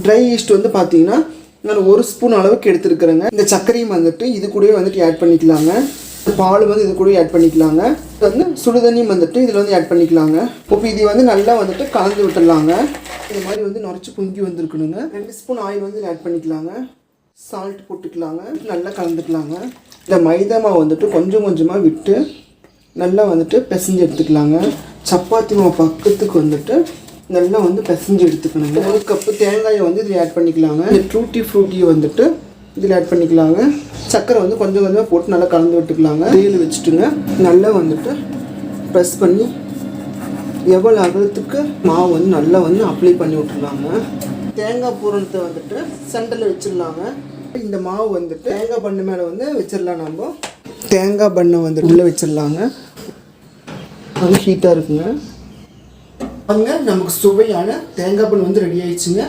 Try east வந்து பார்த்தீங்கன்னா நான் 1 ஸ்பூன் அளவுக்கு எடுத்துருக்குறேங்க. இந்த சர்க்கரையும் வந்துட்டு இது கூடவே வந்துட்டு ஆட் பண்ணிக்கலாங்க. பால் வந்து இது கூட ஆட் பண்ணிக்கலாங்க. வந்து சுடுதண்ணியும் வந்துட்டு இதில் வந்து ஆட் பண்ணிக்கலாங்க. இப்போ இது வந்து நல்லா வந்துட்டு கலந்து விட்டுடலாங்க. இந்த மாதிரி வந்து நுரைச்சி பொங்கி வந்துருக்கணுங்க. 2 ஸ்பூன் ஆயில் வந்து ஆட் பண்ணிக்கலாங்க. சால்ட் போட்டுக்கலாங்க. நல்லா கலந்துக்கலாங்க. இந்த மைதா மாவு வந்துட்டு கொஞ்சம் கொஞ்சமாக விட்டு நல்லா வந்துட்டு பிசைஞ்சு எடுத்துக்கலாங்க. சப்பாத்தி மாவு பக்கத்துக்கு வந்துட்டு நல்லா வந்து பிசைஞ்சு எடுத்துக்கணுங்க. 1 கப்பு தேங்காயை வந்து இதில் ஆட் பண்ணிக்கலாங்க. இந்த டூட்டி ஃப்ரூட்டியை வந்துட்டு இதில் ஆட் பண்ணிக்கலாங்க. சர்க்கரை வந்து கொஞ்சம் கொஞ்சமாக போட்டு நல்லா கலந்து விட்டுக்கலாங்க. தேயில் வச்சுட்டுங்க நல்லா வந்துட்டு ப்ரெஸ் பண்ணி எவ்வளோ அகலத்துக்கு மாவு வந்து நல்லா வந்து அப்ளை பண்ணி விட்டுருலாங்க. தேங்காய் பூரணத்தை வந்துட்டு சென்டரில் வச்சிடலாங்க. இந்த மாவு வந்துட்டு தேங்காய் பண்ணு மேலே வந்து வச்சிடலாம். நம்ம தேங்காய் பண்ணை வந்துட்டு உள்ளே வச்சிடலாங்க. அது ஹீட்டாக இருக்குங்க. அங்கே நமக்கு சுவையான தேங்காய் பண்ணு வந்து ரெடி ஆயிடுச்சுங்க.